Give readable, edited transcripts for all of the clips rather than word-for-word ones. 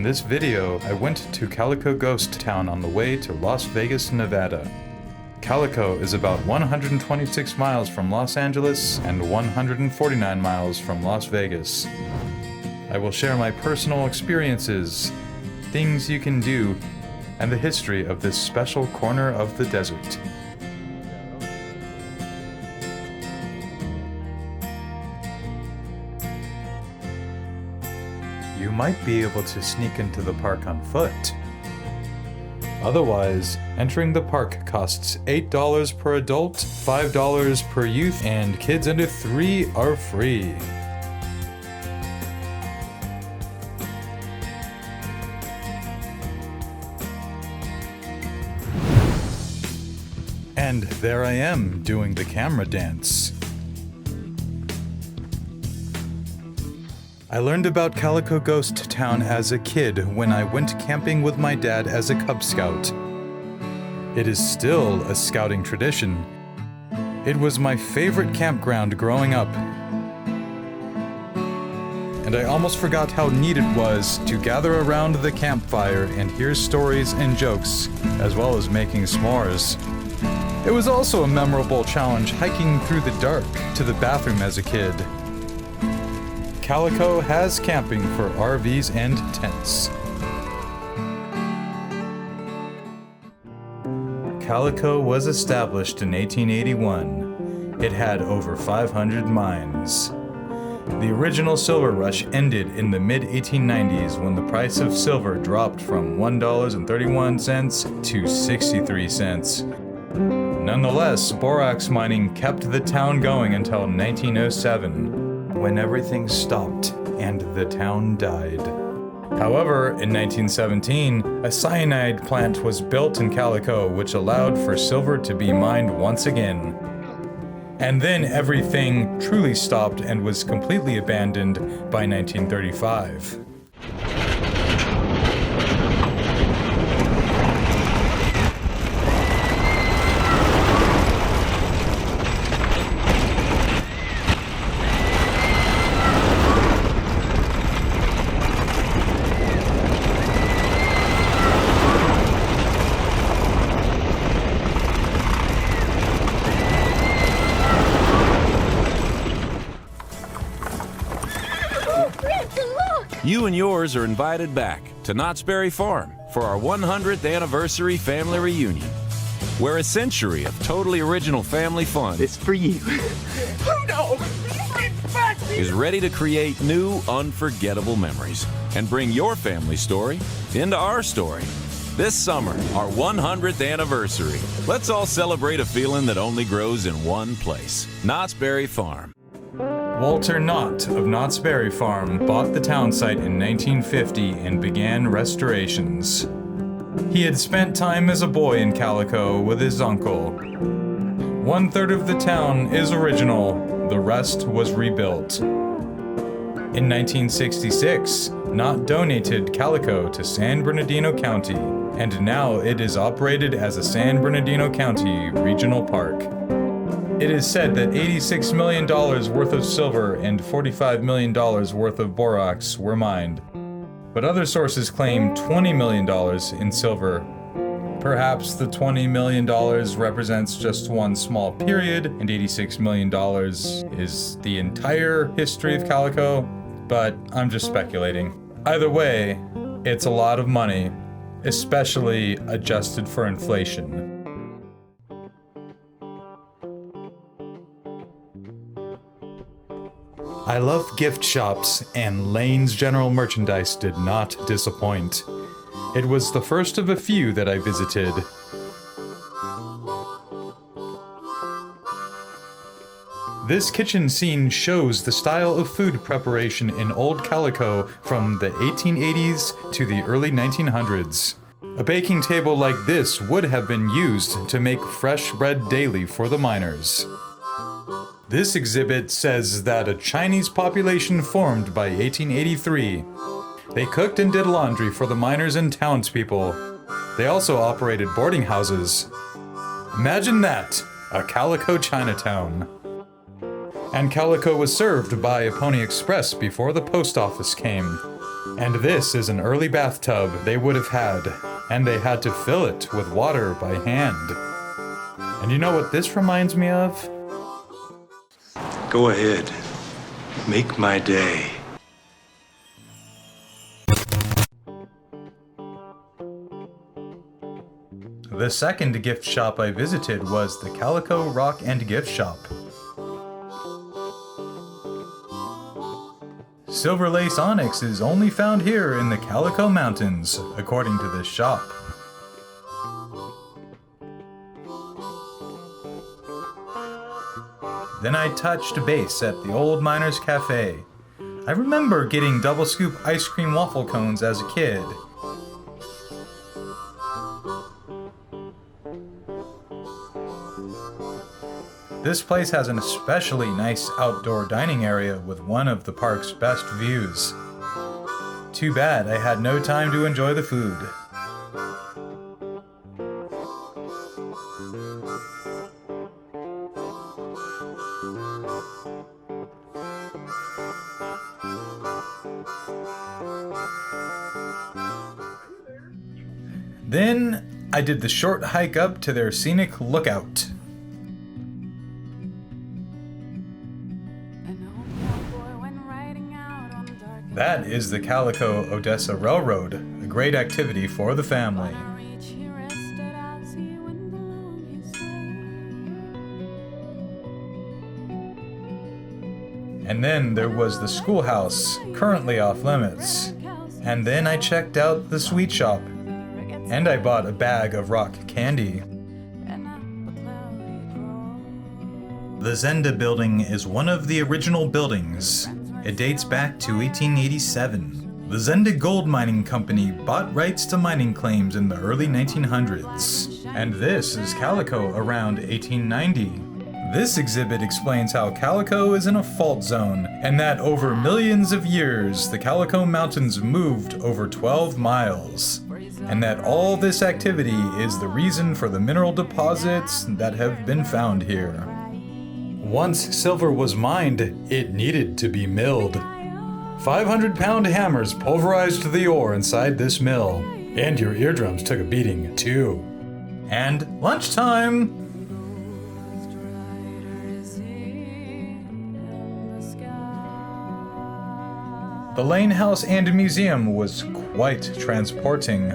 this video, I went to Calico Ghost Town on the way to Las Vegas, Nevada. Calico is about 126 miles from Los Angeles and 149 miles from Las Vegas. I will share my personal experiences, things you can do, and the history of this special corner of the desert. You might be able to sneak into the park on foot. Otherwise, entering the park costs $8 per adult, $5 per youth, and kids under 3 are free. And there I am, doing the camera dance. I learned about Calico Ghost Town as a kid when I went camping with my dad as a Cub Scout. It is still a scouting tradition. It was my favorite campground growing up. And I almost forgot how neat it was to gather around the campfire and hear stories and jokes, as well as making s'mores. It was also a memorable challenge hiking through the dark to the bathroom as a kid. Calico has camping for RVs and tents. Calico was established in 1881. It had over 500 mines. The original silver rush ended in the mid-1890s when the price of silver dropped from $1.31 to 63 cents. Nonetheless, borax mining kept the town going until 1907. When everything stopped and the town died. However, in 1917, a cyanide plant was built in Calico which allowed for silver to be mined once again. And then everything truly stopped and was completely abandoned by 1935. You and yours are invited back to Knott's Berry Farm for our 100th anniversary family reunion, where a century of totally original family fun It's for you. is ready to create new, unforgettable memories and bring your family story into our story. This summer, our 100th anniversary. Let's all celebrate a feeling that only grows in one place, Knott's Berry Farm. Walter Knott of Knott's Berry Farm bought the town site in 1950 and began restorations. He had spent time as a boy in Calico with his uncle. 1/3 of the town is original, the rest was rebuilt. In 1966, Knott donated Calico to San Bernardino County, and now it is operated as a San Bernardino County regional park. It is said that $86 million worth of silver and $45 million worth of borax were mined. But other sources claim $20 million in silver. Perhaps the $20 million represents just one small period, and $86 million is the entire history of Calico, but I'm just speculating. Either way, it's a lot of money, especially adjusted for inflation. I love gift shops, and Lane's General Merchandise did not disappoint. It was the first of a few that I visited. This kitchen scene shows the style of food preparation in Old Calico from the 1880s to the early 1900s. A baking table like this would have been used to make fresh bread daily for the miners. This exhibit says that a Chinese population formed by 1883. They cooked and did laundry for the miners and townspeople. They also operated boarding houses. Imagine that, a Calico Chinatown. And Calico was served by a Pony Express before the post office came. And this is an early bathtub they would have had, and they had to fill it with water by hand. And you know what this reminds me of? Go ahead. Make my day. The second gift shop I visited was the Calico Rock and Gift Shop. Silver lace onyx is only found here in the Calico Mountains, according to this shop. Then I touched base at the Old Miners Cafe. I remember getting double scoop ice cream waffle cones as a kid. This place has an especially nice outdoor dining area with one of the park's best views. Too bad I had no time to enjoy the food. Then I did the short hike up to their scenic lookout. That is the Calico-Odessa Railroad, a great activity for the family. And then there was the schoolhouse, currently off limits. And then I checked out the sweet shop. And I bought a bag of rock candy. The Zenda building is one of the original buildings. It dates back to 1887. The Zenda Gold Mining Company bought rights to mining claims in the early 1900s. And this is Calico around 1890. This exhibit explains how Calico is in a fault zone, and that over millions of years, the Calico Mountains moved over 12 miles. And that all this activity is the reason for the mineral deposits that have been found here. Once silver was mined, it needed to be milled. 500-pound hammers pulverized the ore inside this mill, and your eardrums took a beating too. And lunchtime! The Lane House and Museum was quite transporting.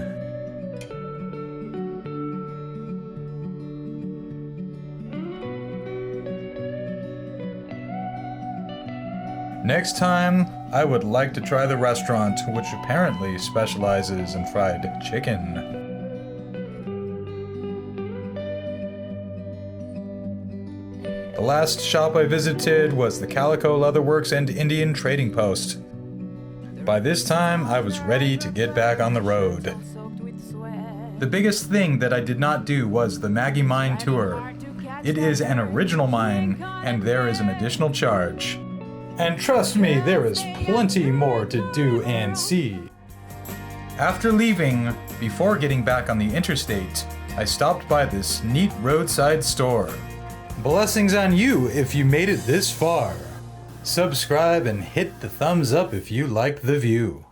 Next time, I would like to try the restaurant, which apparently specializes in fried chicken. The last shop I visited was the Calico Leatherworks and Indian Trading Post. By this time, I was ready to get back on the road. The biggest thing that I did not do was the Maggie Mine tour. It is an original mine, and there is an additional charge. And trust me, there is plenty more to do and see. After leaving, before getting back on the interstate, I stopped by this neat roadside store. Blessings on you if you made it this far. Subscribe and hit the thumbs up if you liked the view.